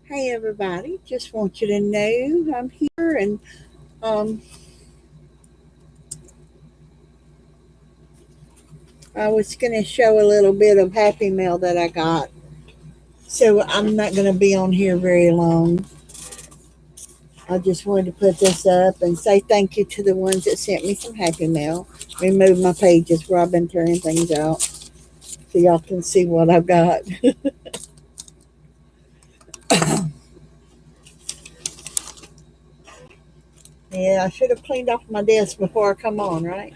Hey everybody, just want you to know I'm here and um, I was going to show a little bit of Happy Mail that I got. So I'm not going to be on here very long. I just wanted to put this up and say thank you to the ones that sent me some Happy Mail. Remove my pages where I've been tearing things out so y'all can see what I've got. Yeah, I should have cleaned off my desk before I come on, right?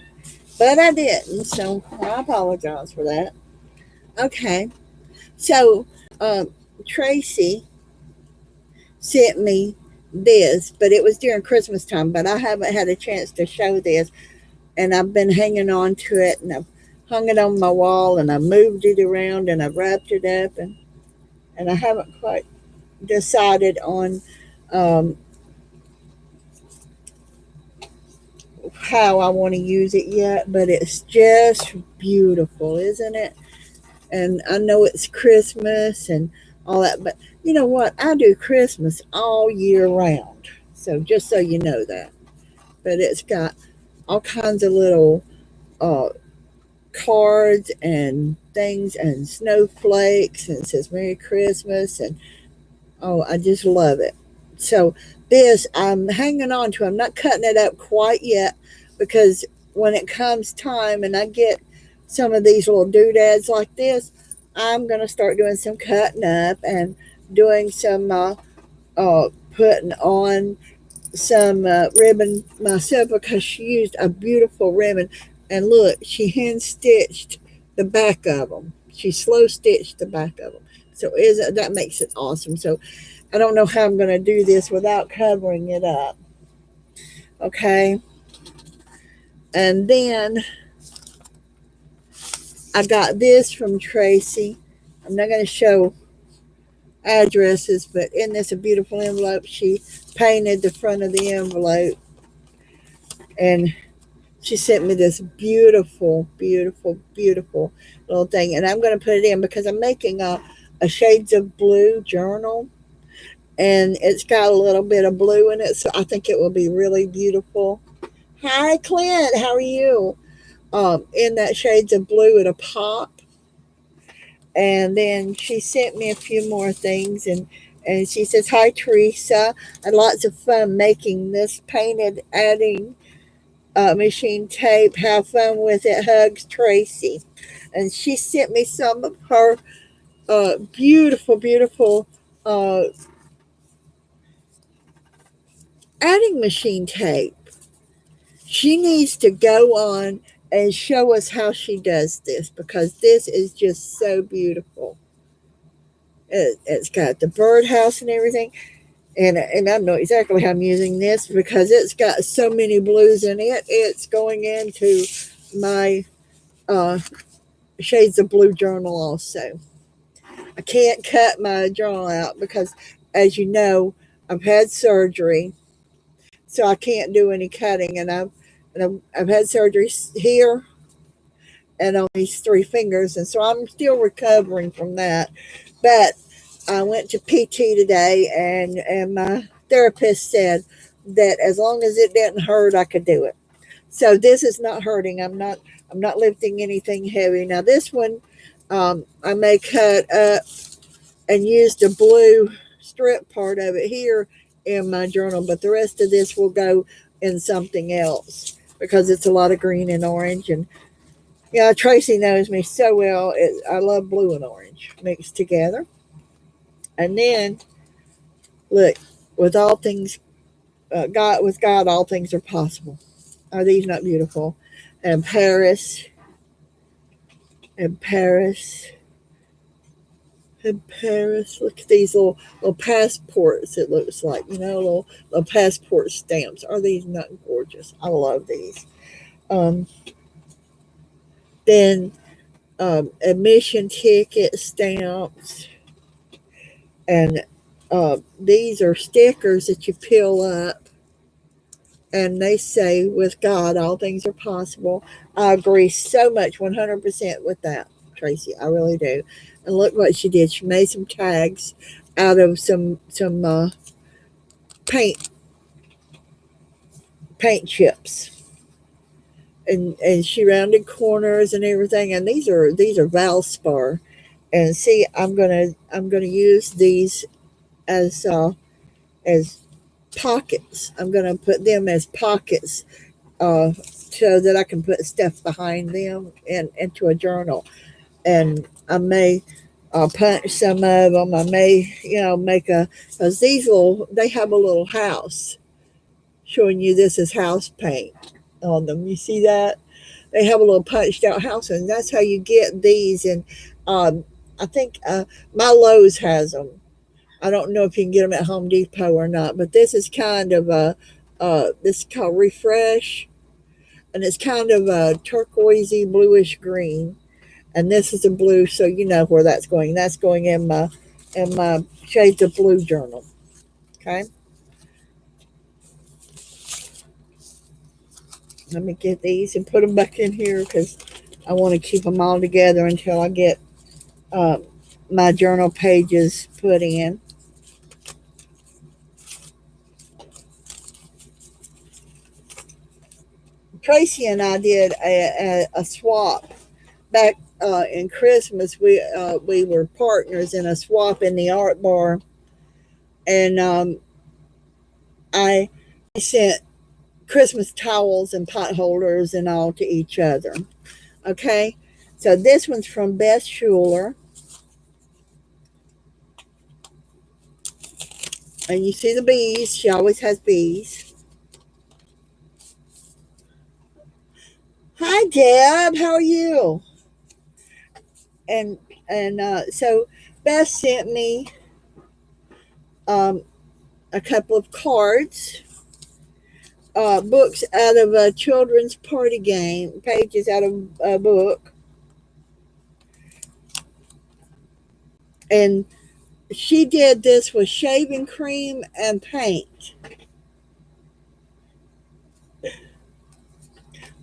But I didn't, so I apologize for that. Okay, so Tracy sent me this, but it was during Christmas time. But I haven't had a chance to show this, and I've been hanging on to it, and I've hung it on my wall, and I moved it around, and I wrapped it up, and I haven't quite decided on um, how I want to use it yet. But it's just beautiful, isn't it? And I know it's Christmas and all that, but you know what? I do Christmas all year round. So just so you know that. But it's got all kinds of little uh, cards and things and snowflakes, and it says Merry Christmas, and oh, I just love it. So this I'm hanging on to. I'm not cutting it up quite yet because when it comes time and I get some of these little doodads like this, I'm gonna start doing some cutting up and doing some putting on some ribbon myself because she used a beautiful ribbon. And look, she hand stitched the back of them. She slow stitched the back of them. So is that makes it awesome. So I don't know how I'm going to do this without covering it up. Okay. And then I got this from Tracy. I'm not going to show addresses, but in this a beautiful envelope, she painted the front of the envelope, and she sent me this beautiful, beautiful, beautiful little thing. And I'm going to put it in because I'm making a Shades of Blue journal. And it's got a little bit of blue in it. So I think it will be really beautiful. Hi, Clint. How are you? In that Shades of Blue, it'll pop. And then she sent me a few more things. And she says, Hi, Teresa. I had lots of fun making this painted adding machine tape. Have fun with it. Hugs, Tracy. And she sent me some of her beautiful, beautiful uh, adding machine tape. She needs to go on and show us how she does this because this is just so beautiful. It's got the birdhouse and everything. And I know exactly how I'm using this because it's got so many blues in it. It's going into my uh, Shades of Blue journal also. I can't cut my journal out because, as you know, I've had surgery, so I can't do any cutting. And I've had surgery here and on these three fingers, and so I'm still recovering from that. But I went to PT today, and my therapist said that as long as it didn't hurt, I could do it. So this is not hurting. I'm not lifting anything heavy. Now this one, I may cut up and use the blue strip part of it here in my journal, but the rest of this will go in something else because it's a lot of green and orange. And yeah, Tracy knows me so well. I love blue and orange mixed together. And then look, with all things, God, with God, all things are possible. Are these not beautiful? And Paris, and Paris, and Paris. Look at these little passports. It looks like little passport stamps. Are these not gorgeous? I love these. Um, then admission ticket stamps, and these are stickers that you peel up, and they say, "With God, all things are possible." I agree so much, 100% with that. Tracy. I really do. And look what she did. She made some tags out of some paint paint chips, and she rounded corners and everything. And these are Valspar. And see, I'm gonna use these as as pockets. I'm gonna put them as pockets so that I can put stuff behind them and into a journal. And I may punch some of them. I may, make because these they have a little house showing you this is house paint on them. You see that? They have a little punched out house, and that's how you get these. And I think my Lowe's has them. I don't know if you can get them at Home Depot or not, but this is kind of this is called Refresh, and it's kind of a turquoisey bluish green, and this is a blue, so you know where that's going. That's going in my Shades of Blue journal. Okay, let me get these and put them back in here because I want to keep them all together until I get uh, my journal pages put in. Tracy and I did a swap back in Christmas. We were partners in a swap in the art bar, and I sent Christmas towels and pot holders and all to each other. Okay, so this one's from Beth Schuler, and you see the bees. She always has bees. Hi, Deb. How are you? And so Beth sent me um, a couple of cards, books out of a children's party game, pages out of a book, and she did this with shaving cream and paint.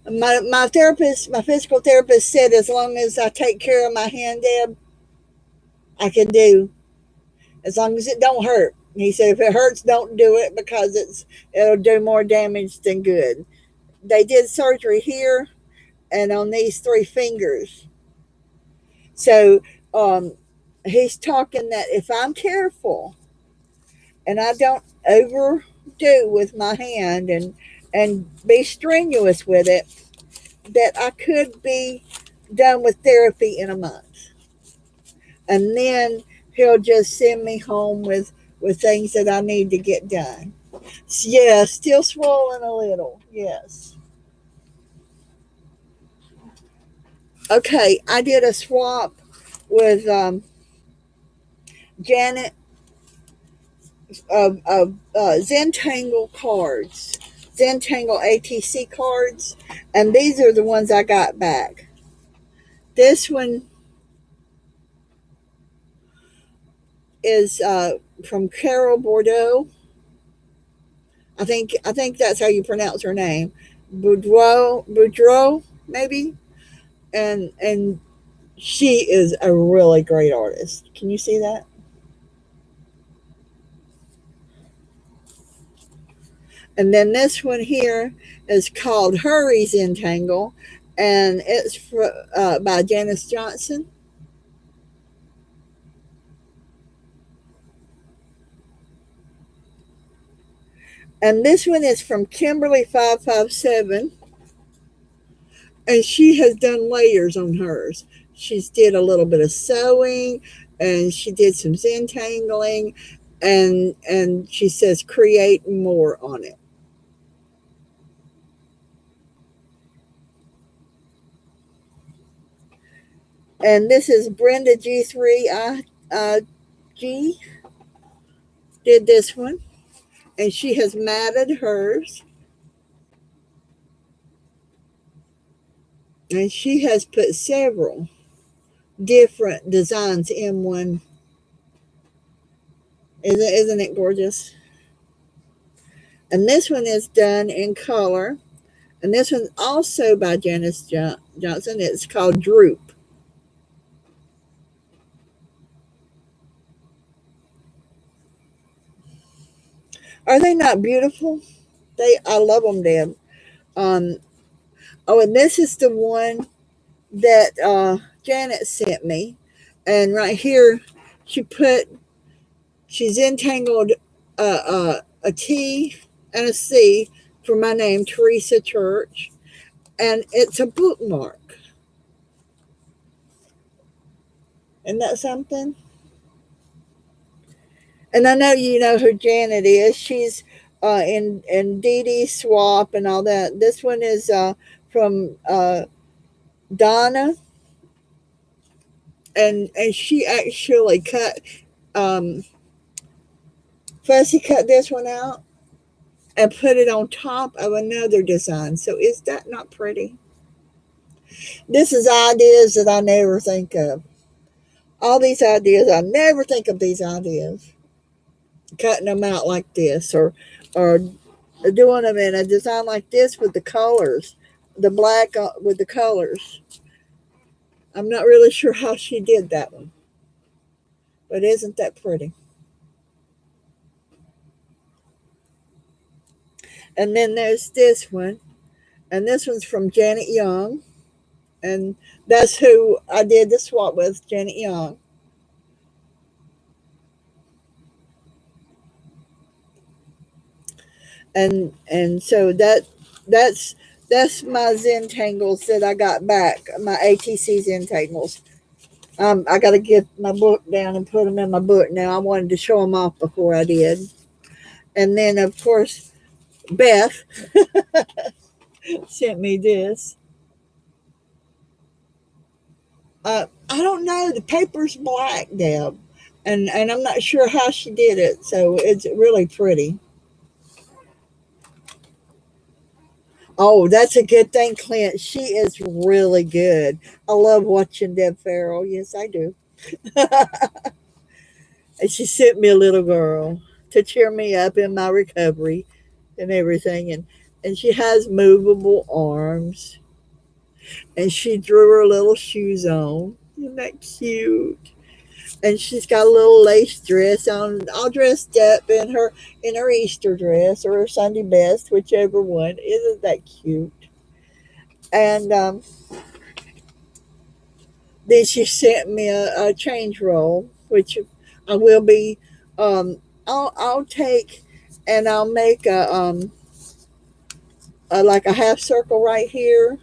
My therapist, my physical therapist said as long as I take care of my hand, Deb, I can do, as long as it don't hurt. He said if it hurts, don't do it because it'll do more damage than good. They did surgery here and on these three fingers. So he's talking that if I'm careful and I don't overdo with my hand and be strenuous with it, that I could be done with therapy in a month. And then he'll just send me home with things that I need to get done. Yeah, still swollen a little. Yes. Okay, I did a swap with Janet of Zentangle cards, Zentangle ATC cards, and these are the ones I got back. This one is from Carol Bordeaux. I think that's how you pronounce her name, Boudreau, maybe, and she is a really great artist. Can you see that? And then this one here is called Hurries Entangle, and it's by Janice Johnson. And this one is from Kimberly 557, and she has done layers on hers. She's did a little bit of sewing, and she did some Zentangling, and she says create more on it. And this is Brenda G3G did this one, and she has matted hers, and she has put several different designs in one. Isn't it gorgeous? And this one is done in color, and this one's also by Janice Johnson. It's called Droop. Are they not beautiful? I love them, Deb. Um, oh, and this is the one that Janet sent me, and right here, she put she's entangled a T and a C for my name, Teresa Church, and it's a bookmark. Isn't that something? And I know you know who Janet is. She's in Dee Dee Swap and all that. This one is from Donna, and she actually um, fussy cut this one out and put it on top of another design. So is that not pretty? This is ideas that I never think of. All these ideas, I never think of these ideas. Cutting them out like this, or doing them in a design like this with the colors, the black with the colors. I'm not really sure how she did that one, but isn't that pretty? And then there's this one, and this one's from Janet Young, and that's who I did the swap with, Janet Young. And so that's my Zentangles that I got back, my ATC Zentangles. I got to get my book down and put them in my book now. I wanted to show them off before I did. And then, of course, Beth sent me this. I don't know. The paper's black, Deb, and I'm not sure how she did it. So it's really pretty. Oh, that's a good thing, Clint. She is really good. I love watching Deb Farrell. Yes, I do. And she sent me a little girl to cheer me up in my recovery and everything. And she has movable arms. And she drew her little shoes on. Isn't that cute? And she's got a little lace dress on, all dressed up in her Easter dress or her Sunday best, whichever one. Isn't that cute? And then she sent me a change roll, which I will be. I'll take and I'll make a like a half circle right here,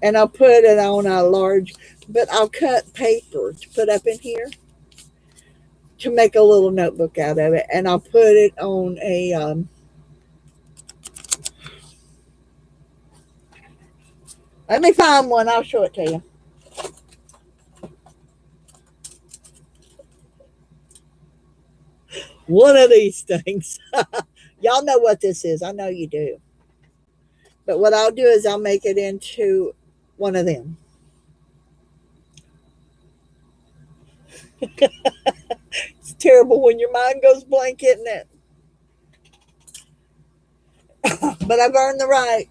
and I'll put it on a large. But I'll cut paper to put up in here to make a little notebook out of it, and I'll put it on a. Let me find one. I'll show it to you. One of these things. Y'all know what this is. I know you do. But what I'll do is I'll make it into one of them. It's terrible when your mind goes blank, isn't it? But I've earned the right.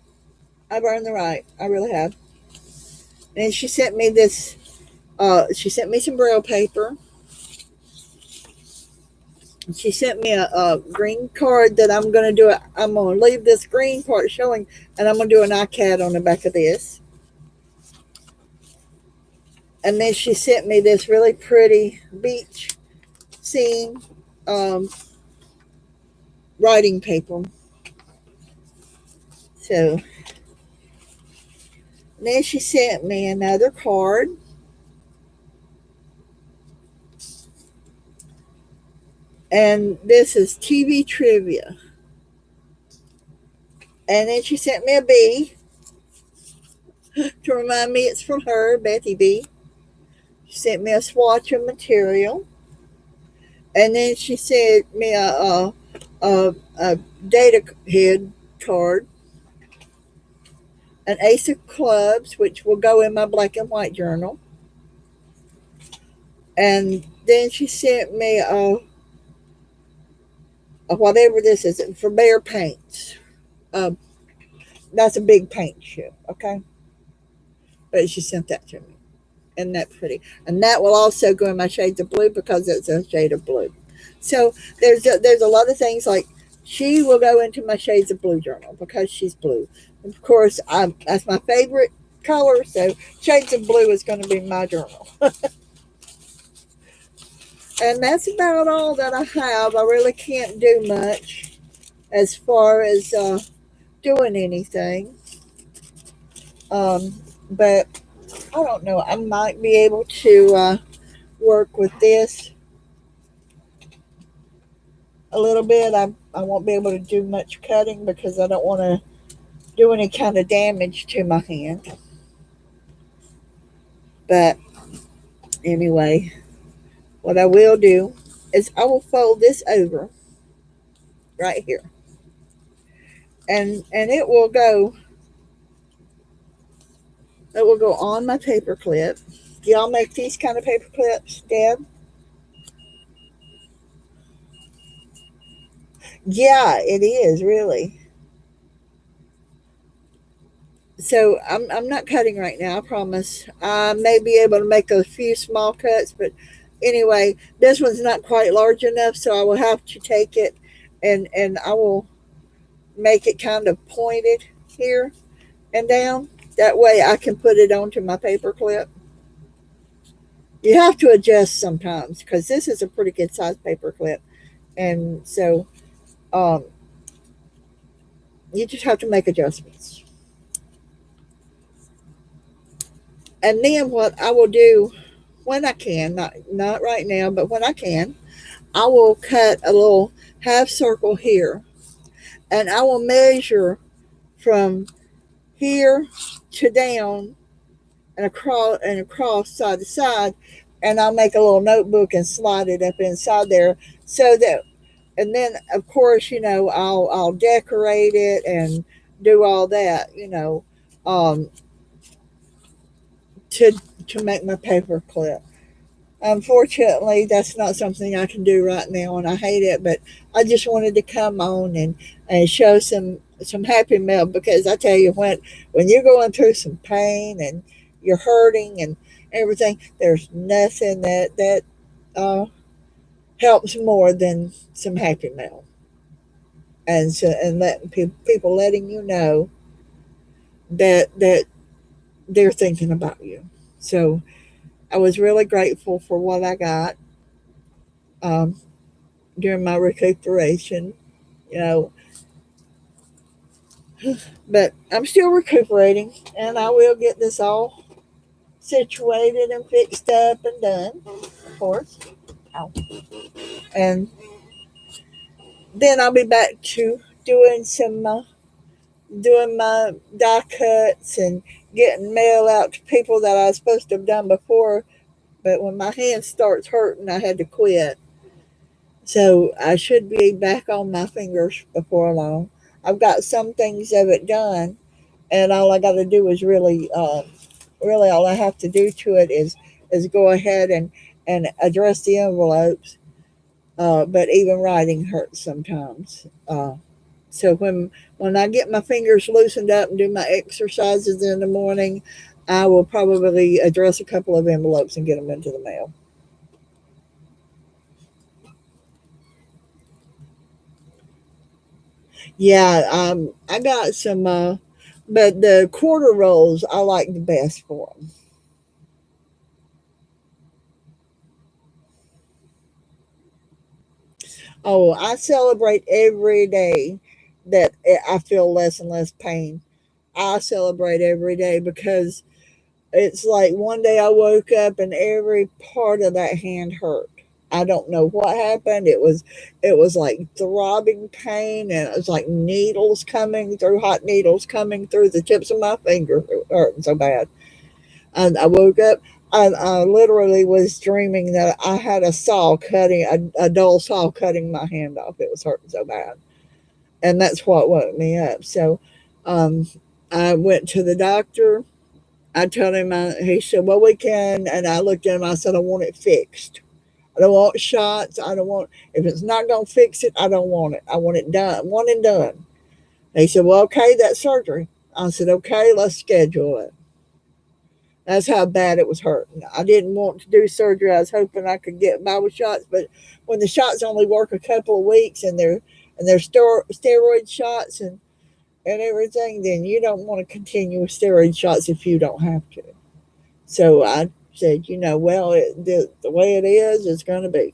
I've earned the right. I really have. And she sent me this. She sent me some braille paper. She sent me a green card that I'm going to do. I'm going to leave this green part showing, and I'm going to do an iCAD on the back of this. And then she sent me this really pretty beach scene writing paper. So then she sent me another card. And this is TV trivia. And then she sent me a bee to remind me it's from her, Betty B. She sent me a swatch of material. And then she sent me a data head card, an ace of clubs, which will go in my black and white journal. And then she sent me whatever this is for Behr paints. That's a big paint chip, okay? But she sent that to me. Isn't that pretty? And that will also go in my shades of blue because it's a shade of blue. So there's a lot of things like She will go into my Shades of Blue journal because she's blue. Of course, that's my favorite color, so Shades of Blue is going to be my journal. And that's about all that I have. I really can't do much as far as doing anything. But I don't know. I might be able to work with this a little bit. I won't be able to do much cutting because I don't want to do any kind of damage to my hand. But anyway, what I will do is I will fold this over right here, and it will go on my paper clip. Do y'all make these kind of paper clips, Deb? Yeah, it is really. So I'm not cutting right now. I promise. I may be able to make a few small cuts, but anyway, this one's not quite large enough, so I will have to take it and I will make it kind of pointed here and down. That way I can put it onto my paper clip. You have to adjust sometimes because this is a pretty good size paper clip, and so um, you just have to make adjustments. And then what I will do when I can, not right now, but when I can, I will cut a little half circle here, and I will measure from here to down and across side to side, and I'll make a little notebook and slide it up inside there so that, and then of course I'll decorate it and do all that um, to make my paper clip. Unfortunately, that's not something I can do right now, and I hate it. But I just wanted to come on and show some happy mail because I tell you when you're going through some pain and you're hurting and everything, there's nothing that uh, helps more than some happy mail, and letting people letting you know that they're thinking about you. So I was really grateful for what I got. Um, During my recuperation, you know. But I'm still recuperating, and I will get this all situated and fixed up and done, of course. Ow. And then I'll be back to doing doing my die cuts and getting mail out to people that I was supposed to have done before. But when my hand starts hurting, I had to quit. So I should be back on my fingers before long. I've got some things of it done, and all I got to do is really all I have to do to it is go ahead and address the envelopes. But even writing hurts sometimes. So when I get my fingers loosened up and do my exercises in the morning, I will probably address a couple of envelopes and get them into the mail. Yeah, I got some, but the quarter rolls I like the best for them. Oh, I celebrate every day that I feel less and less pain. I celebrate every day because it's like one day I woke up and every part of that hand hurt. I don't know what happened. It was like throbbing pain, and it was like needles coming through, hot needles coming through the tips of my fingers. It hurt so bad. And I woke up. I literally was dreaming that I had a dull saw cutting my hand off. It was hurting so bad, and that's what woke me up. So, um, I went to the doctor. I told him, he said, "Well, we can." And I looked at him. I said, "I want it fixed. I don't want shots. I don't want, if it's not going to fix it, I don't want it. I want it done, one and done." And he said, "Well, okay, that's surgery." I said, "Okay, let's schedule it." That's how bad it was hurting. I didn't want to do surgery. I was hoping I could get by with shots, but when the shots only work a couple of weeks and and there's steroid shots and everything, then you don't want to continue with steroid shots if you don't have to. So I said, well, the way it is, it's going to be.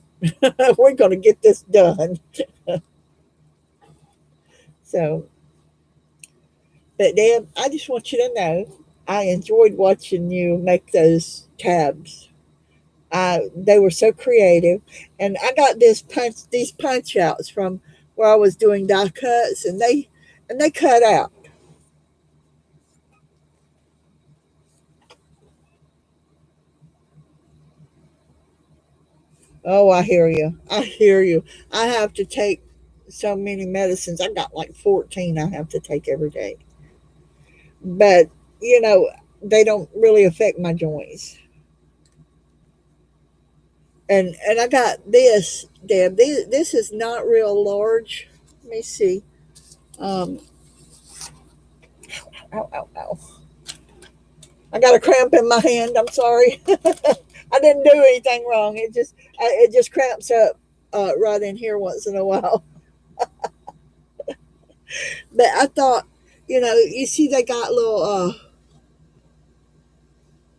We're going to get this done. So, but Deb, I just want you to know I enjoyed watching you make those tabs. They were so creative, and I got these punch outs from where I was doing die cuts, and they cut out. Oh, I hear you. I hear you. I have to take so many medicines. I got like 14 I have to take every day. But, you know, they don't really affect my joints. And I got this, Deb. This is not real large. Let me see. Um, ow, ow, ow. I got a cramp in my hand. I'm sorry. I didn't do anything wrong. It just cramps up right in here once in a while. But I thought, you see they got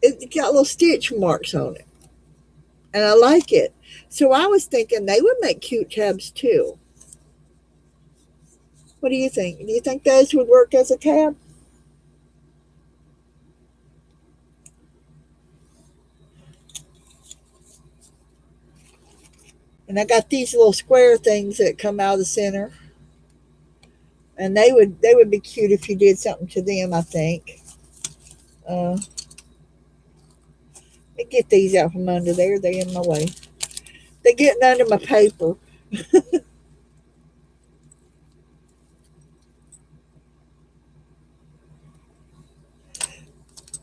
it got little stitch marks on it, and I like it. So I was thinking they would make cute tabs too. What do you think? Do you think those would work as a tab? And I got these little square things that come out of the center, and they would be cute if you did something to them. I think. Let me get these out from under there. They're in my way. They're getting under my paper.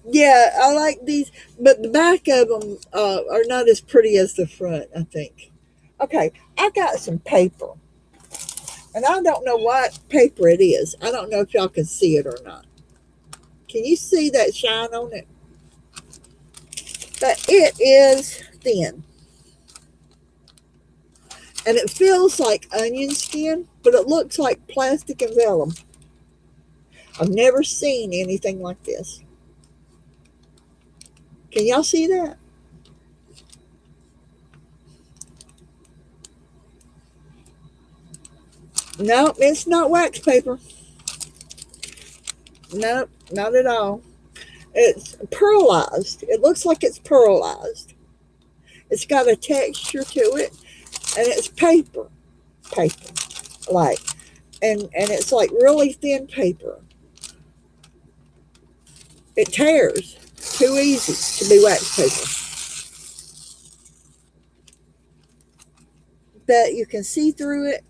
Yeah, I like these, but the back of them are not as pretty as the front, I think. Okay, I got some paper, and I don't know what paper it is. I don't know if y'all can see it or not. Can you see that shine on it? But it is thin, and it feels like onion skin, but it looks like plastic and vellum. I've never seen anything like this. Can y'all see that? No, it's not wax paper. No, not at all. It's pearlized. It looks like it's pearlized. It's got a texture to it, and it's paper, like, and it's like really thin paper. It tears too easy to be wax paper, but you can see through it.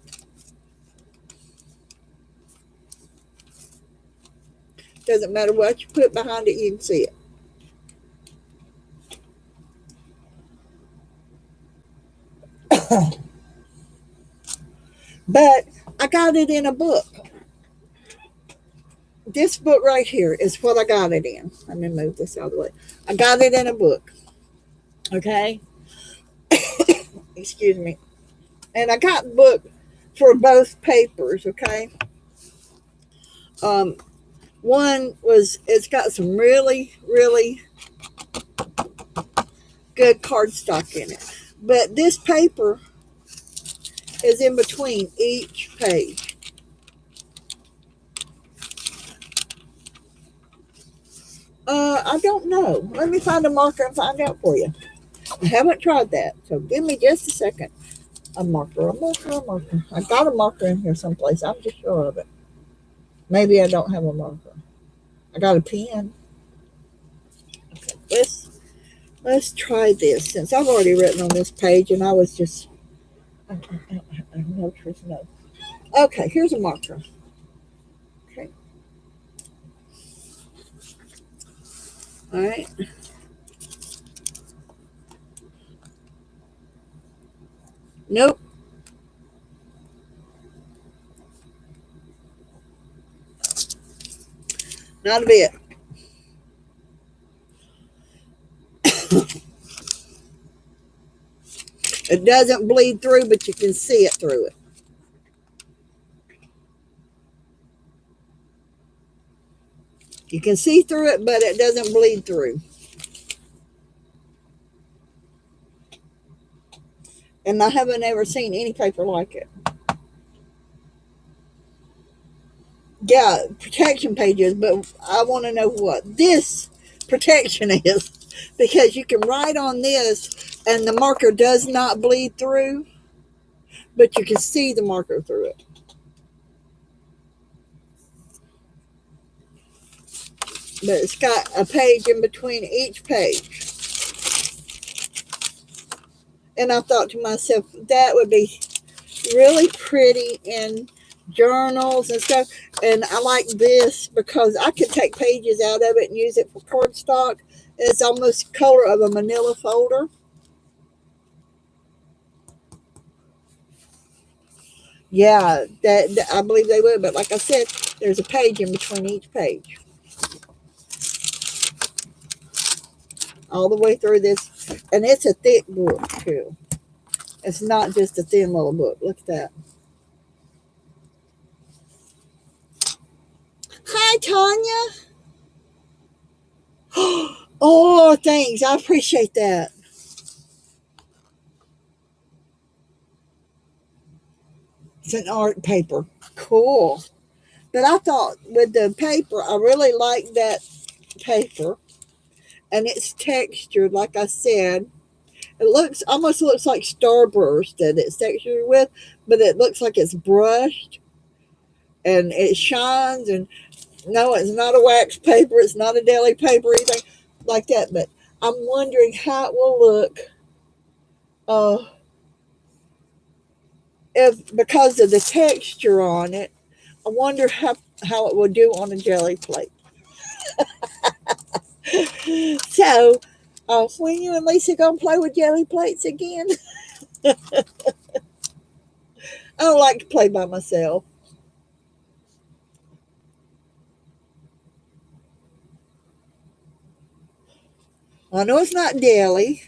Doesn't matter what you put behind it, you can see it. But I got it in a book. This book right here is what I got it in. Let me move this out of the way. I got it in a book. Okay. Excuse me. And I got the book for both papers. Okay. Um, One was, it's got some really, really good cardstock in it. But this paper is in between each page. I don't know. Let me find a marker and find out for you. I haven't tried that, so give me just a second. A marker, a marker, a marker. I got a marker in here someplace. I'm just sure of it. Maybe I don't have a marker. I got a pen. Okay, let's try this since I've already written on this page and I was just no truth, no. Okay, here's a marker. Okay. All right. Nope. Not a bit. It doesn't bleed through, but you can see it through it. You can see through it, but it doesn't bleed through. And I haven't ever seen any paper like it. Yeah, protection pages, but I want to know what this protection is because you can write on this and the marker does not bleed through, but you can see the marker through it. But it's got a page in between each page. And I thought to myself, that would be really pretty in journals and stuff. And I like this because I could take pages out of it and use it for cardstock. It's almost color of a manila folder. Yeah, that I believe they would. But like I said, there's a page in between each page. All the way through this. And it's a thick book, too. It's not just a thin little book. Look at that. Hi, Tanya. Oh, thanks. I appreciate that. It's an art paper. Cool. But I thought with the paper, I really like that paper. And it's textured, like I said. It looks almost looks like Starburst that it's textured with, but it looks like it's brushed and it shines. And no, it's not a wax paper. It's not a deli paper or anything like that. But I'm wondering how it will look uh, if because of the texture on it. I wonder how it will do on a jelly plate. So, when you and Lisa gonna play with jelly plates again? I don't like to play by myself. I know it's not deli.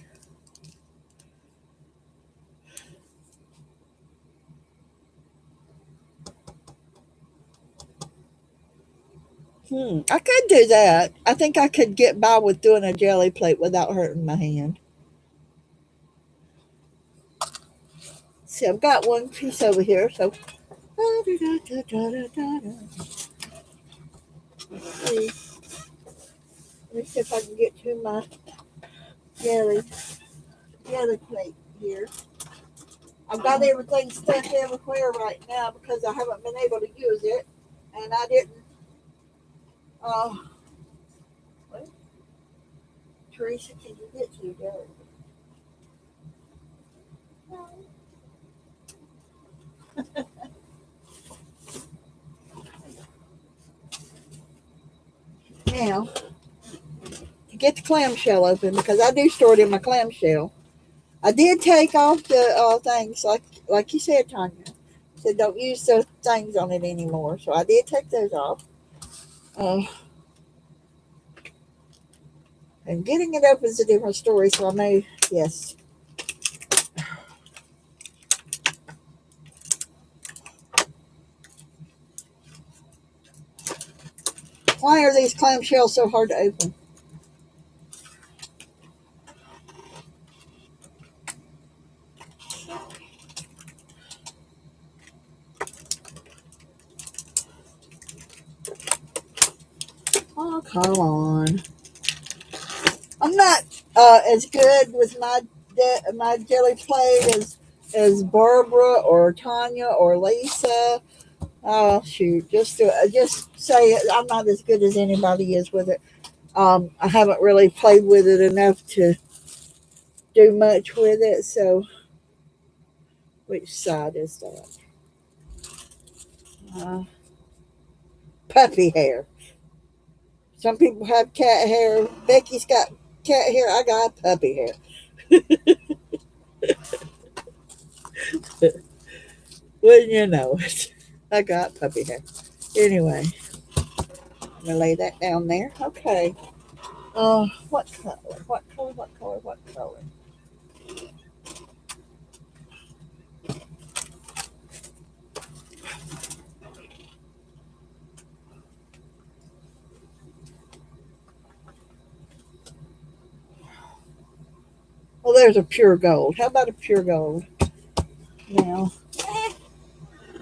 I could do that. I think I could get by with doing a jelly plate without hurting my hand. See, I've got one piece over here, so. See, let me see if I can get to my jelly plate here. I've got everything stuck everywhere right now because I haven't been able to use it, and I didn't. Uh, what? Teresa, can you get to your jelly? Now, to get the clamshell open, because I do store it in my clamshell, I did take off the things like you said, Tanya. Said don't use those things on it anymore. So I did take those off. Uh, and getting it open is a different story. So I may, yes. Why are these clamshells so hard to open? Oh, come on. I'm not as good with my jelly plate as Barbara or Tanya or Lisa. Oh shoot! Just say it. I'm not as good as anybody is with it. I haven't really played with it enough to do much with it. So, which side is that? Uh, Puppy hair. Some people have cat hair. Becky's got cat hair. I got puppy hair. Wouldn't you know it? I got puppy hair. Anyway, I'm gonna lay that down there. Okay. What color? What color? What color? What color? there's a pure gold. How about a pure gold? Now,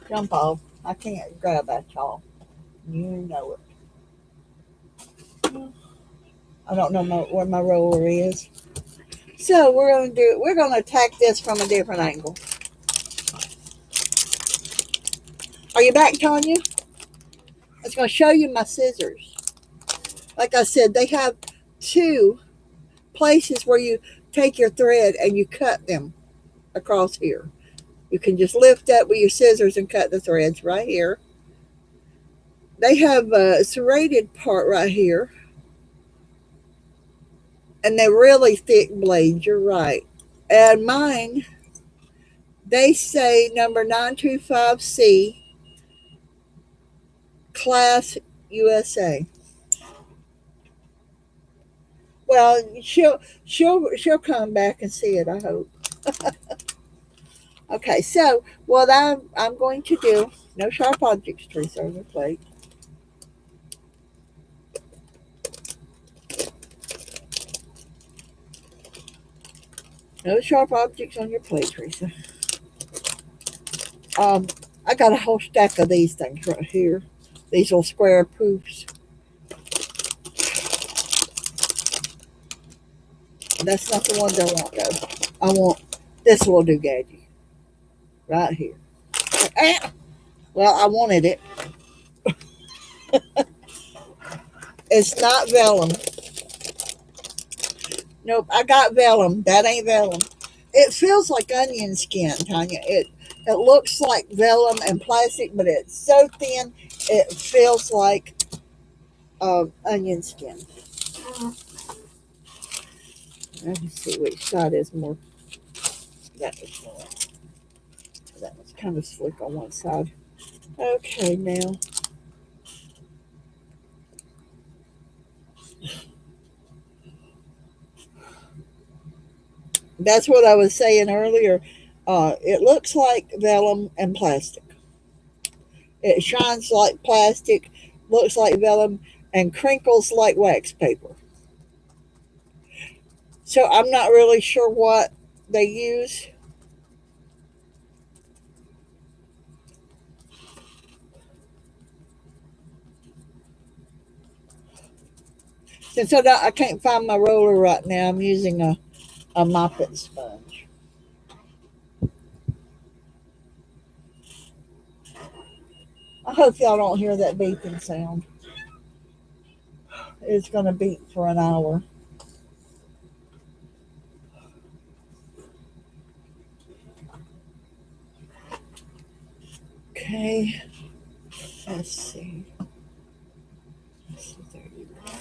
jump off. I can't grab at y'all. You know it. I don't know where my roller is. So we're gonna attack this from a different angle. Are you back, Tanya? I was gonna show you my scissors. Like I said, they have two places where you take your thread and you cut them across here. You can just lift up with your scissors and cut the threads right here. They have a serrated part right here. And they're really thick blades, you're right. And mine, they say number 925C, Class USA. Well, she'll come back and see it, I hope. Okay, so what I'm going to do, no sharp objects, Teresa, on your plate. No sharp objects on your plate, Teresa. I got a whole stack of these things right here. These little square poofs. That's not the ones I want, though. I want this little doogadgy right here. Well, I wanted it. It's not vellum. Nope, I got vellum. That ain't vellum. It feels like onion skin, Tanya. It looks like vellum and plastic, but it's so thin, it feels like onion skin. Let me see which side is more. That was kind of slick on one side. Okay, now. That's what I was saying earlier. It looks like vellum and plastic. It shines like plastic, looks like vellum, and crinkles like wax paper. So I'm not really sure what they use. Since I can't find my roller right now, I'm using a Moppet sponge. I hope y'all don't hear that beeping sound. It's going to beep for an hour. Okay, let's see. There you go.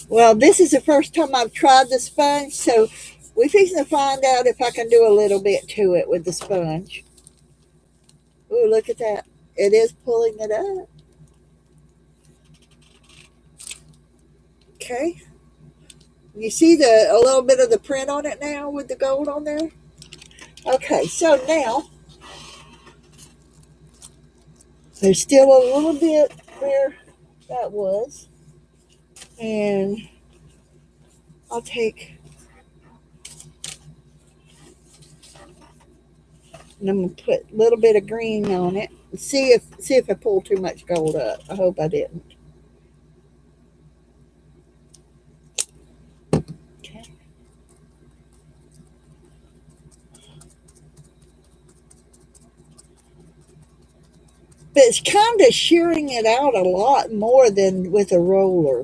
Well, this is the first time I've tried the sponge, so we're fixing to find out if I can do a little bit to it with the sponge. Ooh, look at that. It is pulling it up. Okay. You see a little bit of the print on it now with the gold on there? Okay, so now there's still a little bit where that was. And I'll take, and I'm going to put a little bit of green on it and see if I pull too much gold up. I hope I didn't. Okay. But it's kind of shearing it out a lot more than with a roller.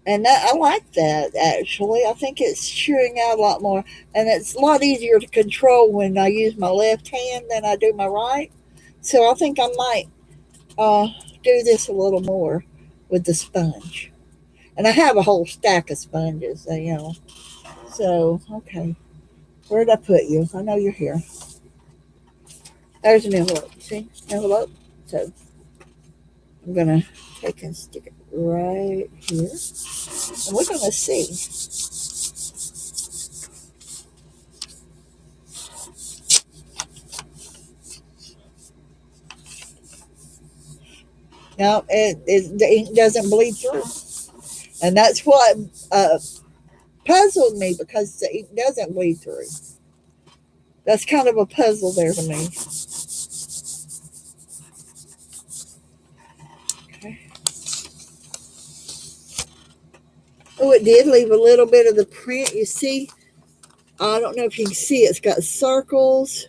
And I like that, actually. I think it's shearing out a lot more. And it's a lot easier to control when I use my left hand than I do my right. So I think I might do this a little more with the sponge. And I have a whole stack of sponges, So, okay. Where'd I put you? I know you're here. There's an envelope. See? Envelope. So I'm going to take and stick it right here. And we're going to see. No, the ink doesn't bleed through. And that's what uh, puzzled me because the ink doesn't bleed through. That's kind of a puzzle there to me. Okay. Oh, it did leave a little bit of the print. You see, I don't know if you can see, it's got circles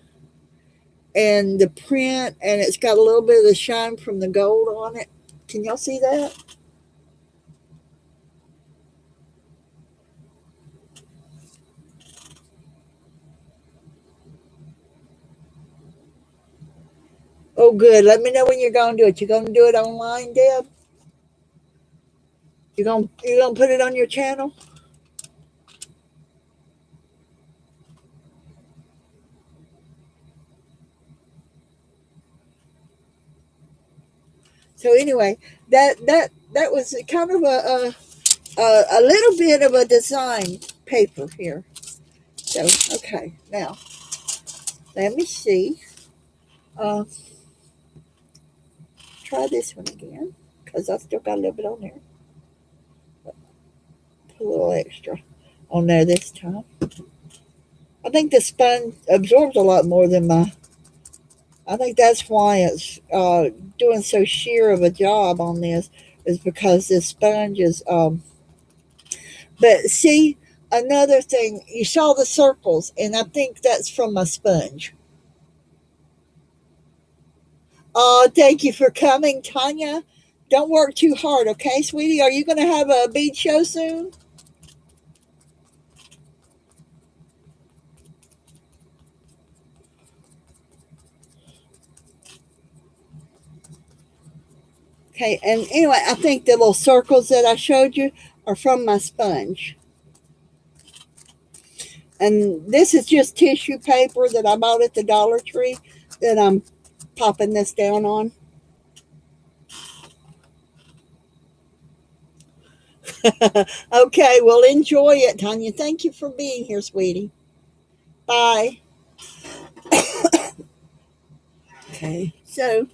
and the print, and it's got a little bit of the shine from the gold on it. Can y'all see that? Oh, good. Let me know when you're going to do it. You're going to do it online, Deb? You're gonna put it on your channel? So anyway, that was kind of a little bit of a design paper here. So okay, now let me see. Uh, Try this one again because I still got a little bit on there. Put a little extra on there this time. I think the sponge absorbs a lot more than my. I think that's why it's doing so sheer of a job on this is because this sponge is. But see, another thing, you saw the circles, and I think that's from my sponge. Oh, thank you for coming, Tanya. Don't work too hard, okay, sweetie? Are you going to have a bead show soon? Okay, and anyway, I think the little circles that I showed you are from my sponge. And this is just tissue paper that I bought at the Dollar Tree that I'm popping this down on. Okay, well, enjoy it, Tanya. Thank you for being here, sweetie. Bye. Okay, so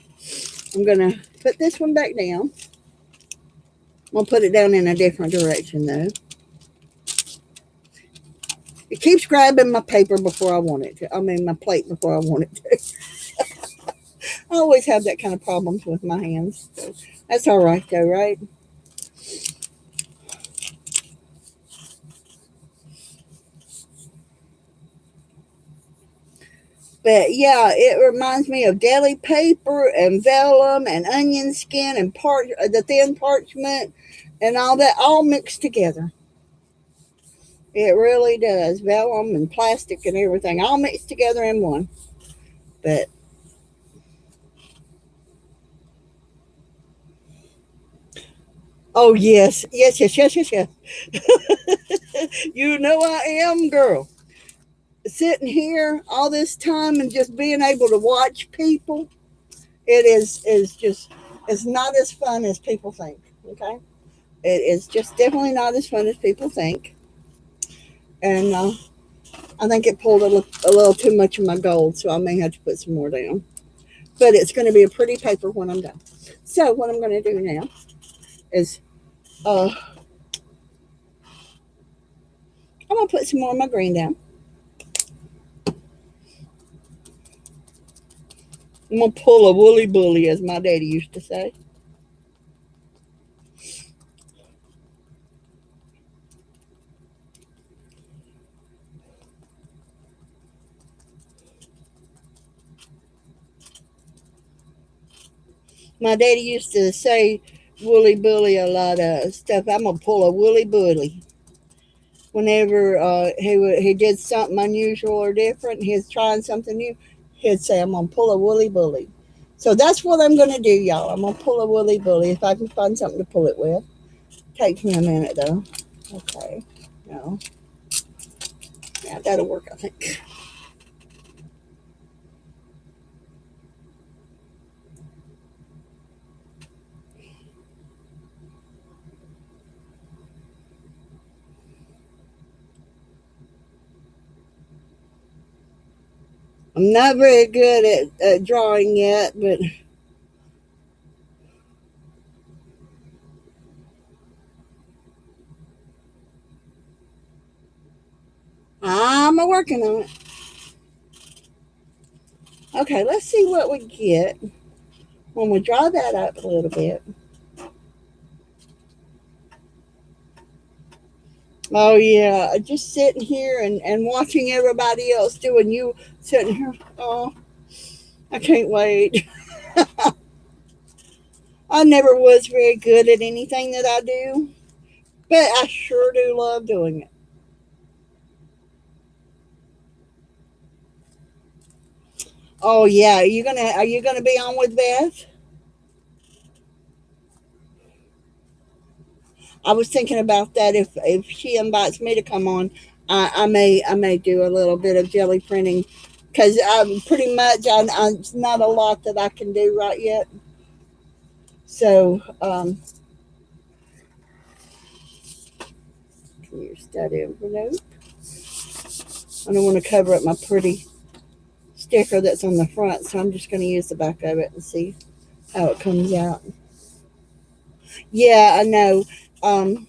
I'm going to put this one back down. I'm going to put it down in a different direction, though. It keeps grabbing my paper before I want it to. I mean, my plate before I want it to. I always have that kind of problems with my hands. So that's all right, though, right? But yeah, it reminds me of deli paper and vellum and onion skin and the thin parchment and all that all mixed together. It really does. Vellum and plastic and everything all mixed together in one. But oh yes, yes, yes, yes, yes, yes. You know I am, girl. Sitting here all this time and just being able to watch people, it is just it's not as fun as people think. Okay, it is just definitely not as fun as people think, and I think it pulled a little too much of my gold, so I may have to put some more down. But it's going to be a pretty paper when I'm done. So what I'm going to do now is uh, I'm going to put some more of my green down. I'm going to pull a woolly bully, as my daddy used to say. My daddy used to say woolly bully a lot of stuff. I'm gonna pull a woolly bully. Whenever he did something unusual or different, he's trying something new, he'd say, "I'm gonna pull a woolly bully." So that's what I'm gonna do, y'all. I'm gonna pull a woolly bully if I can find something to pull it with. Takes me a minute though. Okay, no, yeah, that'll work, I think. I'm not very good at drawing yet, but I'm working on it. Okay, let's see what we get when we draw that up a little bit. Oh yeah, just sitting here and watching everybody else doing you sitting here. Oh, I can't wait. I never was very good at anything that I do, but I sure do love doing it. Oh yeah, are you gonna be on with Beth? I was thinking about that. If she invites me to come on, I may do a little bit of jelly printing because I'm pretty much it's not a lot that I can do right yet. So here's that envelope. I don't want to cover up my pretty sticker that's on the front, so I'm just going to use the back of it and see how it comes out. Yeah, I know. Um,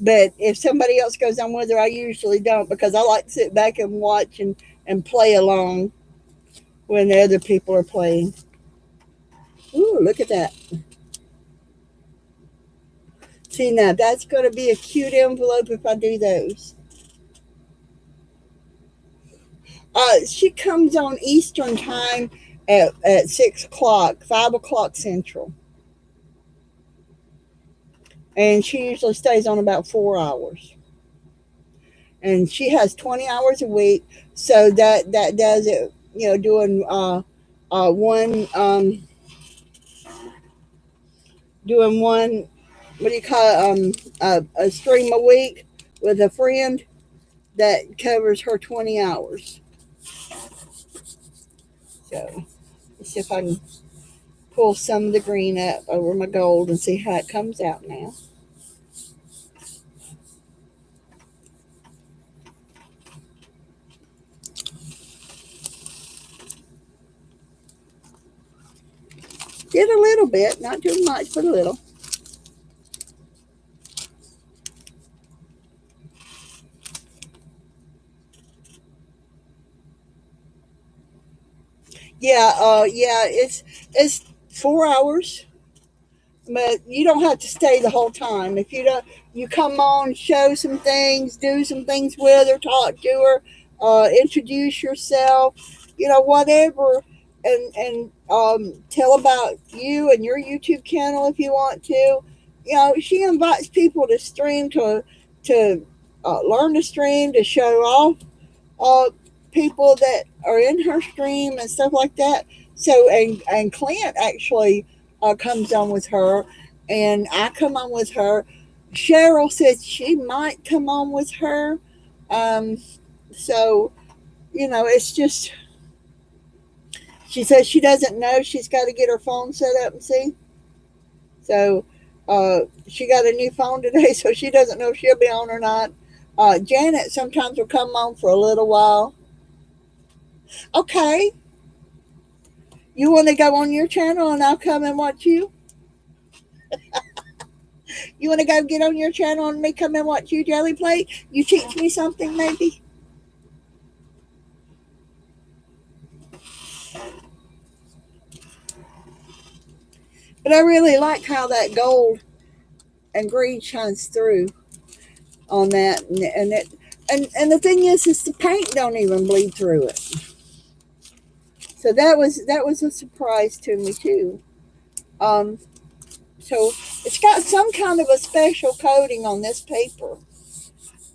but if somebody else goes on with her, I usually don't because I like to sit back and watch and play along when the other people are playing. Ooh, look at that. See, now that's going to be a cute envelope if I do those. She comes on Eastern time at 6 o'clock, 5 o'clock Central. And she usually stays on about 4 hours. And she has 20 hours a week. So that does it, doing one, doing one, what do you call it, a stream a week with a friend that covers her 20 hours. So let's see if I can pull some of the green up over my gold and see how it comes out now. Did a little bit, not too much, but a little. Yeah, yeah, it's 4 hours, but you don't have to stay the whole time. If you don't, you come on, show some things, do some things with her, talk to her, introduce yourself, whatever, and tell about you and your YouTube channel if you want to. She invites people to stream to learn to stream, to show off uh, people that are in her stream and stuff like that. So and Clint actually comes on with her, and I come on with her. Cheryl said she might come on with her. Um, so it's just she says she doesn't know. She's got to get her phone set up and see. So she got a new phone today, so she doesn't know if she'll be on or not. Janet sometimes will come on for a little while. Okay, you want to go on your channel and I'll come and watch you? You want to go get on your channel and me come and watch you, Jelly Plate? You teach me something maybe? But I really like how that gold and green shines through on that. And the thing is the paint don't even bleed through it. So that was a surprise to me too. Um, so it's got some kind of a special coating on this paper.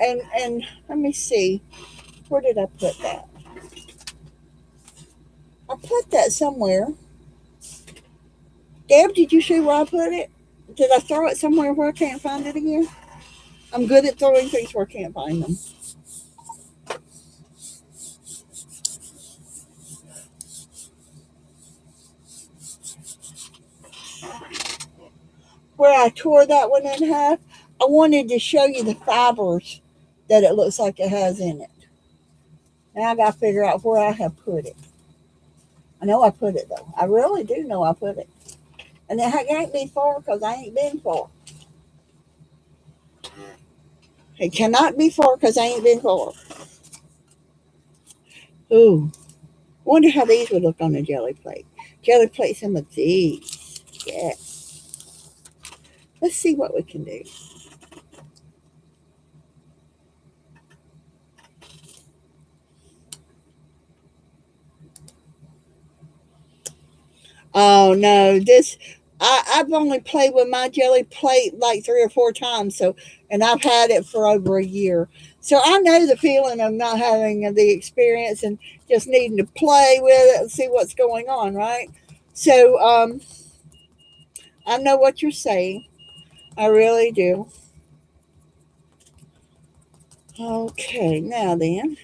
And let me see, where did I put that? I put that somewhere. Deb, did you see where I put it? Did I throw it somewhere where I can't find it again? I'm good at throwing things where I can't find them. Where I tore that one in half, I wanted to show you the fibers that it looks like it has in it. Now I got to figure out where I have put it. I know I put it though. I really do know I put it. And it can't be far because I ain't been far. It cannot be far because I ain't been far. Ooh, wonder how these would look on a jelly plate. Jelly plate some of these. Yeah. Let's see what we can do. Oh no, I've only played with my jelly plate like 3 or 4 times, so and I've had it for over a year. So I know the feeling of not having the experience and just needing to play with it and see what's going on, right? So I know what you're saying. I really do. Okay, now then,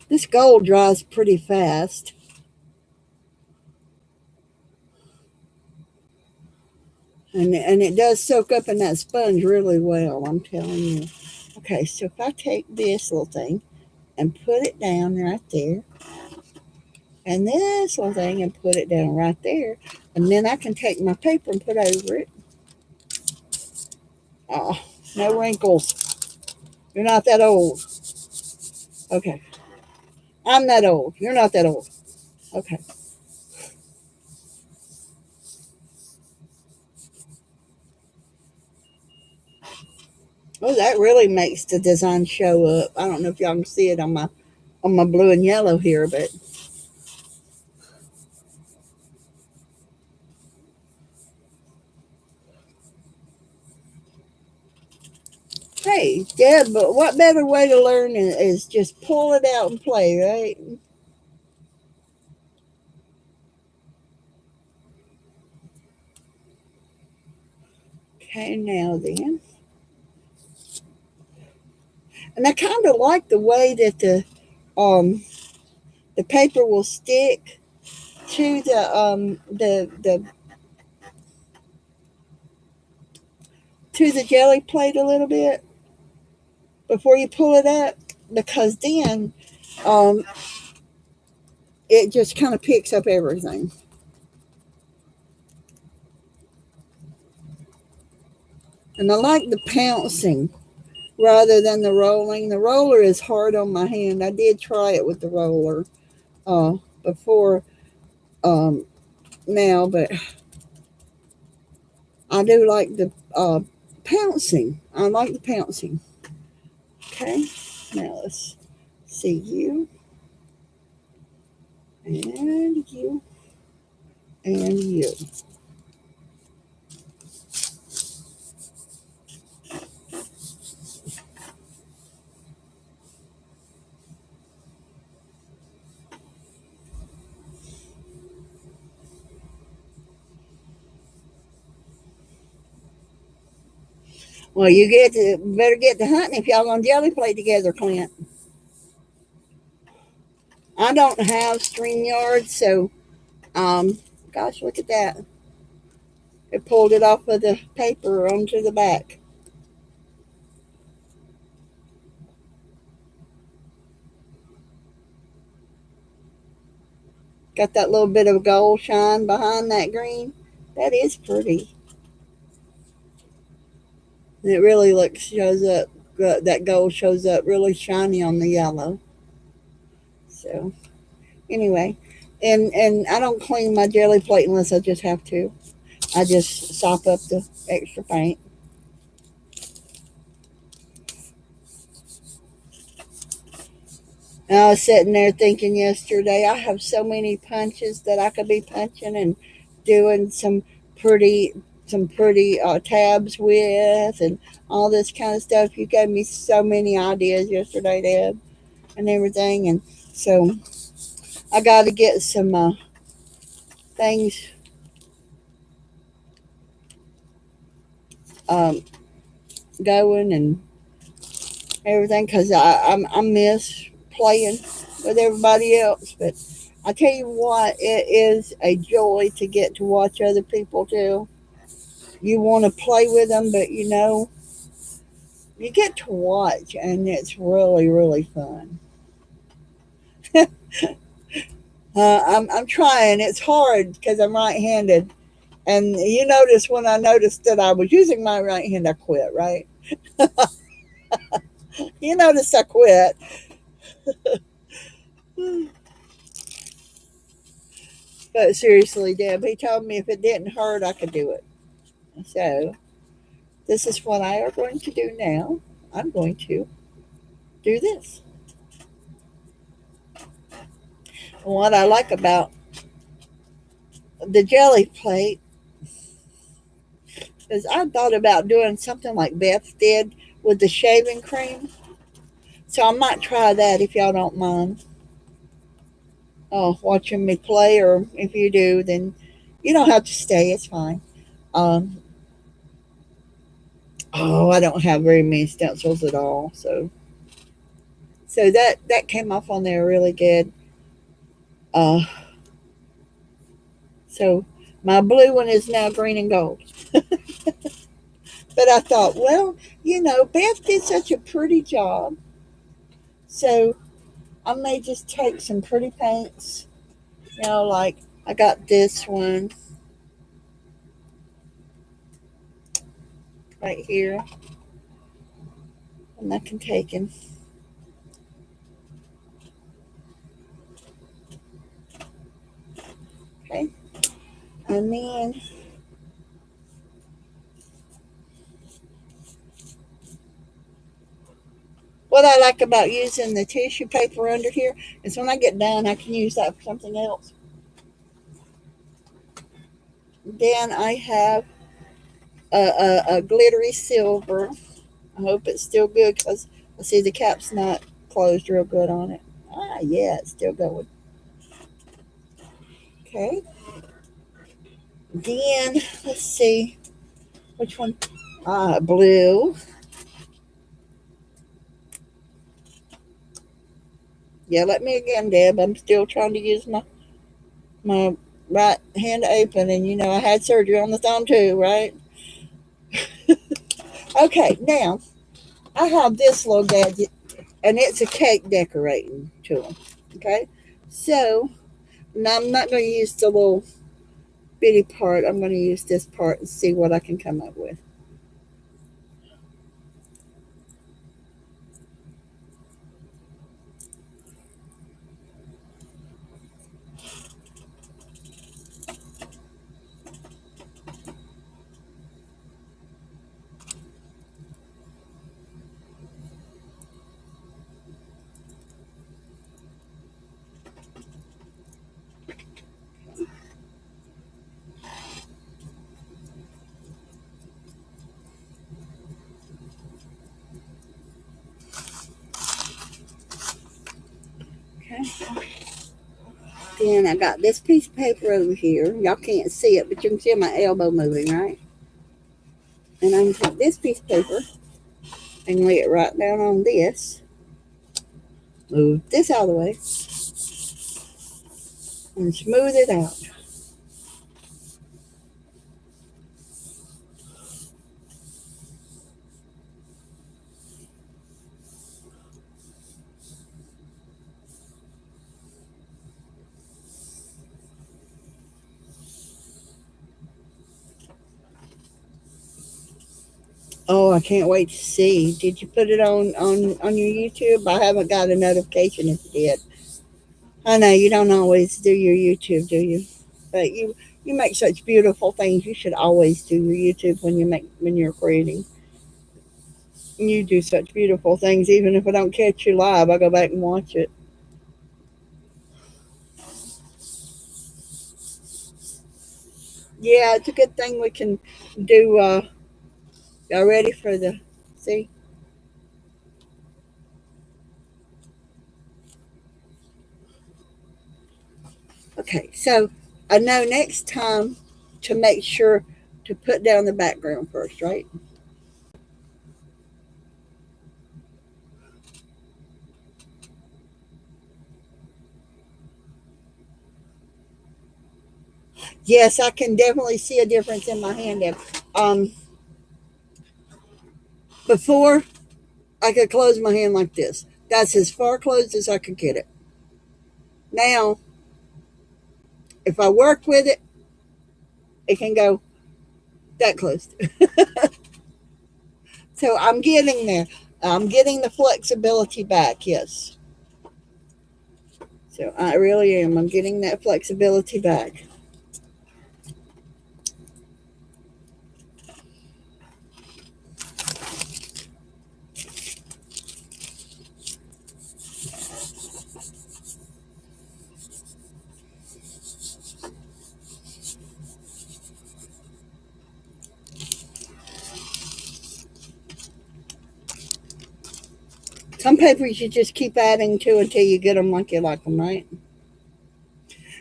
this gold dries pretty fast. And it does soak up in that sponge really well, I'm telling you. Okay, so if I take this little thing and put it down right there, and this little thing and put it down right there, and then I can take my paper and put over it. Oh, no wrinkles. You're not that old. Okay. I'm that old. You're not that old. Okay. Oh, that really makes the design show up. I don't know if y'all can see it on my blue and yellow here, but hey, yeah, but what better way to learn is just pull it out and play, right? Okay, now then. And I kind of like the way that um the paper will stick to the jelly plate a little bit before you pull it up, because then um it just kind of picks up everything. And I like the pouncing rather than the rolling. The roller is hard on my hand. I did try it with the roller before um now, but I do like the pouncing. I like the pouncing. Okay, now let's see you and you and you. Well, you better get to hunting if y'all gonna jelly play together, Clint. I don't have StreamYard, so gosh, look at that. It pulled it off of the paper onto the back. Got that little bit of gold shine behind that green. That is pretty. And it really looks shows up. That gold shows up really shiny on the yellow. So anyway, and I don't clean my jelly plate unless I just have to. I just sop up the extra paint. And I was sitting there thinking yesterday, I have so many punches that I could be punching and doing pretty some pretty tabs with and all this kind of stuff. You gave me so many ideas yesterday, Deb, and everything. And so I got to get some things um, going and everything because I miss playing with everybody else. But I tell you what, it is a joy to get to watch other people too. You want to play with them, but you get to watch, and it's really, really fun. I'm trying. It's hard because I'm right-handed. And you notice when I noticed that I was using my right hand, I quit, right? You notice I quit. But seriously, Deb, he told me if it didn't hurt, I could do it. So this is what I are going to do now. I'm going to do this. And what I like about the jelly plate is I thought about doing something like Beth did with the shaving cream. So I might try that if y'all don't mind watching me play, or if you do, then you don't have to stay. It's fine. Um, I don't have very many stencils at all, so that came off on there really good. Uh, so my blue one is now green and gold. But I thought, well, Beth did such a pretty job, so I may just take some pretty paints. Like I got this one right here, and I can take him. Okay, and then what I like about using the tissue paper under here is when I get done, I can use that for something else. Then I have a glittery silver. I hope it's still good because I see the cap's not closed real good on it. Ah, yeah, it's still going. Okay. Then let's see which one. Ah, blue. Yell at me again, Deb. I'm still trying to use my right hand open, and I had surgery on the thumb too, right? Okay, now I have this little gadget, and it's a cake decorating tool. Okay, so now I'm not going to use the little bitty part. I'm going to use this part and see what I can come up with. Okay. Then I got this piece of paper over here. Y'all can't see it, but you can see my elbow moving, right? And I'm going to take this piece of paper and lay it right down on this. Move this out of the way and smooth it out. Oh, I can't wait to see. Did you put it on your YouTube? I haven't got a notification if you did. I know you don't always do your YouTube, do you? But you make such beautiful things. You should always do your YouTube when you're creating. You do such beautiful things. Even if I don't catch you live, I go back and watch it. Yeah, it's a good thing we can do. Y'all ready for the see? Okay, so I know next time to make sure to put down the background first, right? Yes, I can definitely see a difference in my hand. Um, Before I could close my hand like this. That's as far closed as I could get it. Now If I work with it, it can go that close. So I'm getting there. I'm getting the flexibility back, yes. So I really am. I'm getting that flexibility back. Some papers you just keep adding to until you get them like you like them, right?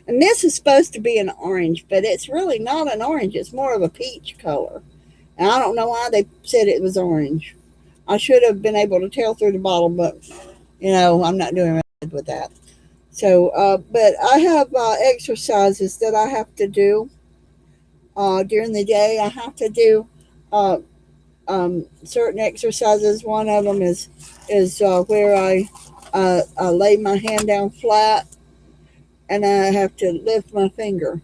And this is supposed to be an orange, but it's really not an orange. It's more of a peach color. And I don't know why they said it was orange. I should have been able to tell through the bottle, but I'm not doing right with that. So, but I have exercises that I have to do during the day. I have to do uh, certain exercises. One of them is where I lay my hand down flat and I have to lift my finger.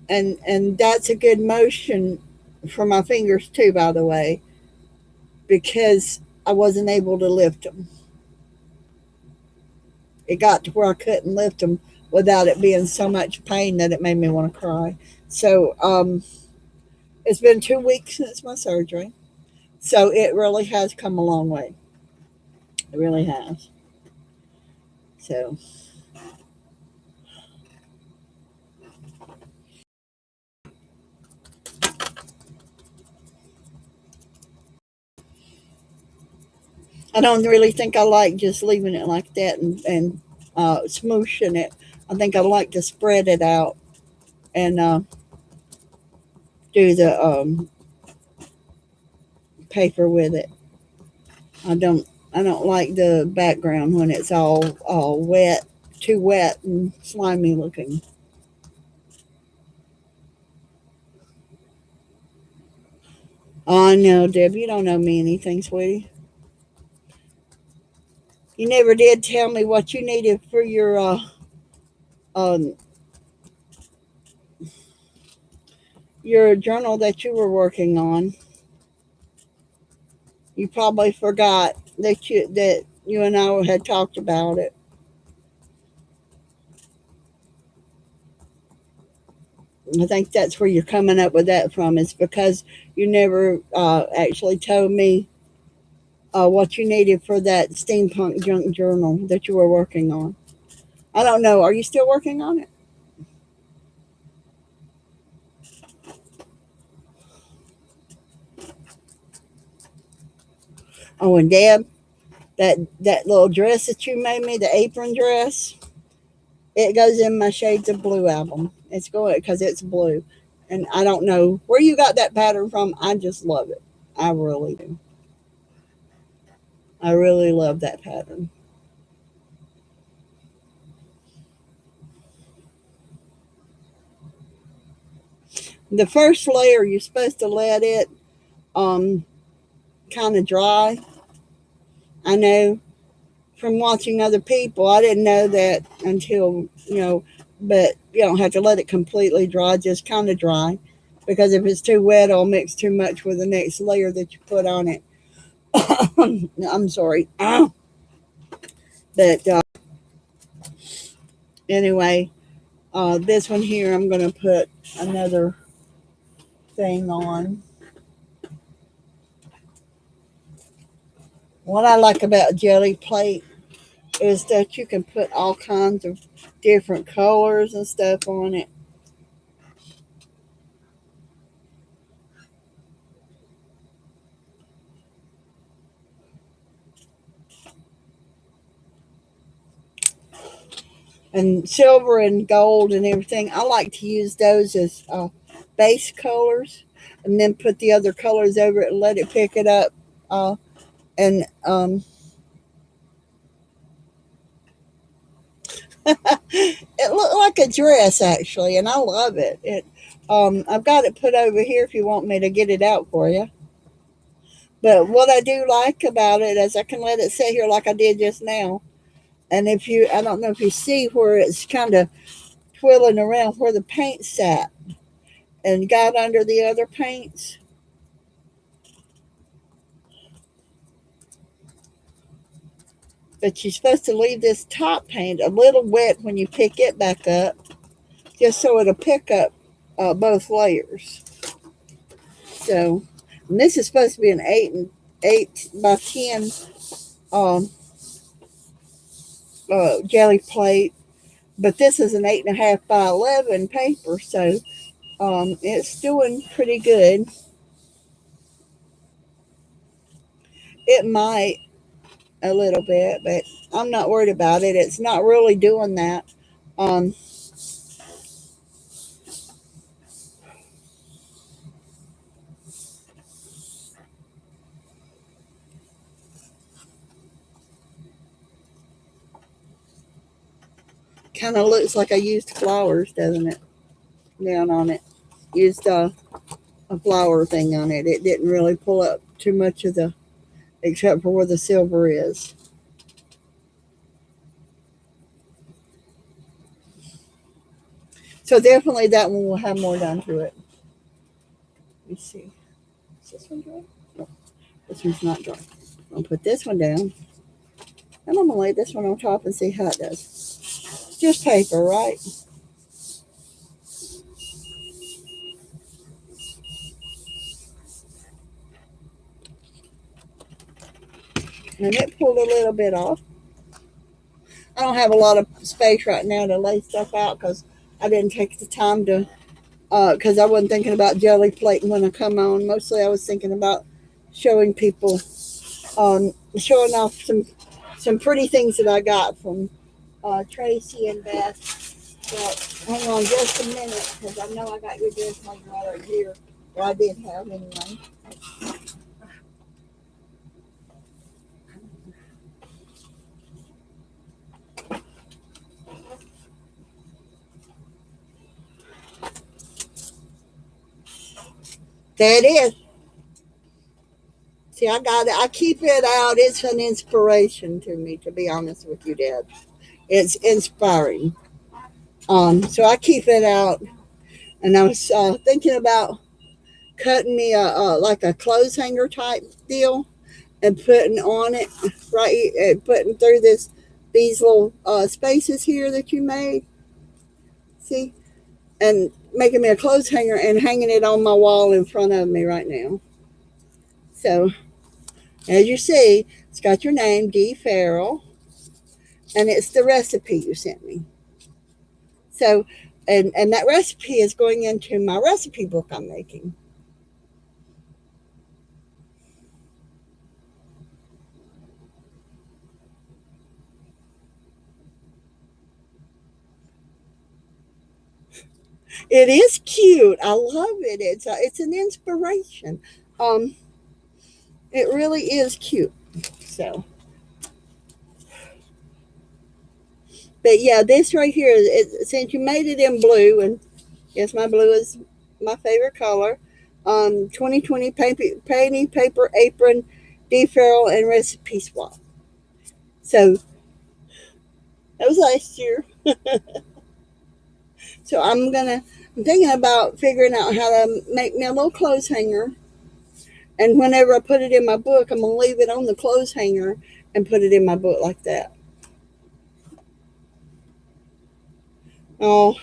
And that's a good motion for my fingers too, by the way, because I wasn't able to lift them. It got to where I couldn't lift them without it being so much pain that it made me want to cry. So it's been 2 weeks since my surgery. So it really has come a long way. It really has. So I don't really think I like just leaving it like that and smooshing it. I think I like to spread it out and do the paper with it. I don't I don't like the background when it's all wet, too wet and slimy looking. Oh no, Deb, you don't know me anything, sweetie. You never did tell me what you needed for um your journal that you were working on. You probably forgot that you and I had talked about it. I think that's where you're coming up with that from. It's because you never actually told me what you needed for that steampunk junk journal that you were working on. I don't know. Are you still working on it? Oh, and Deb, that little dress that you made me, the apron dress, it goes in my Shades of Blue album. It's going because it's blue, and I don't know where you got that pattern from. I just love it. I really do. I really love that pattern. The first layer, you're supposed to let it um, kind of dry. I know from watching other people, I didn't know that until, but you don't have to let it completely dry, just kind of dry. Because if it's too wet, it'll mix too much with the next layer that you put on it. I'm sorry. But anyway, this one here, I'm going to put another thing on. What I like about Jelly Plate is that you can put all kinds of different colors and stuff on it. And silver and gold and everything. I like to use those as base colors and then put the other colors over it and let it pick it up. And It looked like a dress actually, and I love it. I've got it put over here if you want me to get it out for you. But what I do like about it is I can let it sit here like I did just now, And if you, I don't know if you see where it's kind of twirling around where the paint sat and got under the other paints. But you're supposed to leave this top paint a little wet when you pick it back up, just so it'll pick up both layers. So, and this is supposed to be an 8 by 10 um, jelly plate, but this is an 8.5 by 11 paper, so it's doing pretty good. It might a little bit, but I'm not worried about it. It's not really doing that. Um, Kind of looks like I used flowers, doesn't it? Down on it, used a flower thing on it. It didn't really pull up too much of the, except for where the silver is. So definitely that one will have more done to it. Let me see. Is this one dry? No, this one's not dry. I'll put this one down. And I'm gonna lay this one on top and see how it does. It's just paper, right? And it pulled a little bit off. I don't have a lot of space right now to lay stuff out because I didn't take the time to, because I wasn't thinking about jelly plating when I come on. Mostly I was thinking about showing people, showing off some pretty things that I got from Tracy and Beth. But hang on just a minute because I know I got your dress maker right here. Or I did have anyway. There it is. See, I got it. I keep it out. It's an inspiration to me, to be honest with you, Dad. It's inspiring. So I keep it out, and I was thinking about cutting me a like a clothes hanger type deal and putting on it right, putting through these little spaces here that you made. See, and making me a clothes hanger and hanging it on my wall in front of me right now. So as you see, it's got your name, Dee Farrell, and it's the recipe you sent me. So, and that recipe is going into my recipe book I'm making. It is cute. I love it. It's an inspiration. Um, it really is cute. So, but yeah, this right here, since you made it in blue, and yes, my blue is my favorite color. 2020 Penny Paper Apron Deferral and Recipe Swap. So that was last year. So I'm thinking about figuring out how to make me a little clothes hanger. And whenever I put it in my book, I'm going to leave it on the clothes hanger and put it in my book like that. Oh,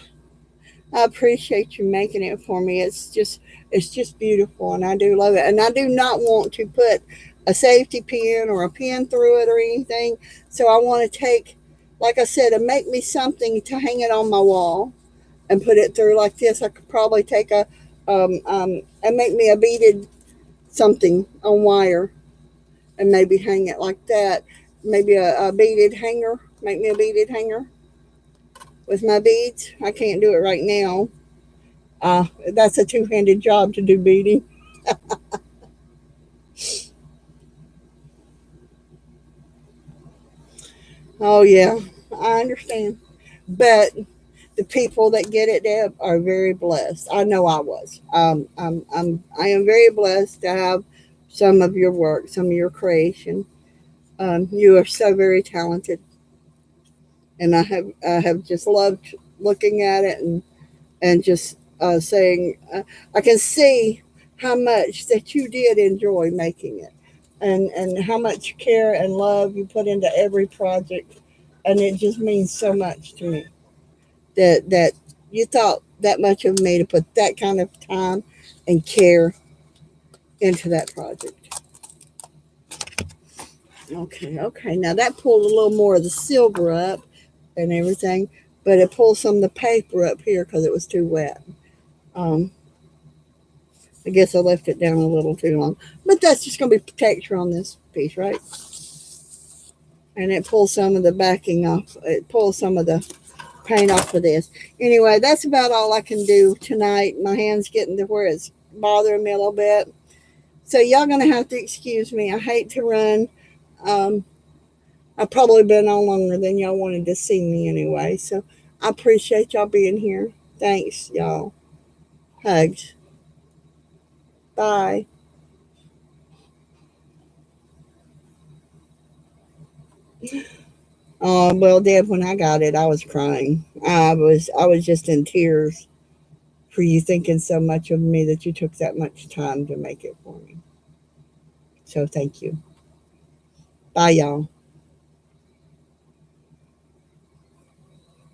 I appreciate you making it for me. It's just beautiful, and I do love it. And I do not want to put a safety pin or a pin through it or anything. So I want to take, like I said, and make me something to hang it on my wall and put it through like this. I could probably take and make me a beaded something on wire and maybe hang it like that. Maybe a beaded hanger. Make me a beaded hanger with my beads. I can't do it right now. That's a two-handed job to do beading. Oh yeah, I understand. But the people that get it, Deb, are very blessed. I know I was. I am very blessed to have some of your work, some of your creation. You are so very talented. and I have just loved looking at it and just saying I can see how much that you did enjoy making it, and how much care and love you put into every project, and it just means so much to me that you thought that much of me to put that kind of time and care into that project. Okay, okay. Now that pulled a little more of the silver up and everything, but it pulled some of the paper up here because it was too wet. Um, I guess I left it down a little too long, but that's just going to be texture on this piece, right? And it pulls some of the backing off. It pulls some of the paint off of this. Anyway, that's about all I can do tonight. My hand's getting to where it's bothering me a little bit. So y'all gonna have to excuse me. I hate to run. Um, I've probably been on longer than y'all wanted to see me anyway. So I appreciate y'all being here. Thanks, y'all. Hugs. Bye. Well, Deb, when I got it, I was crying. I was just in tears for you thinking so much of me that you took that much time to make it for me. So thank you. Bye, y'all.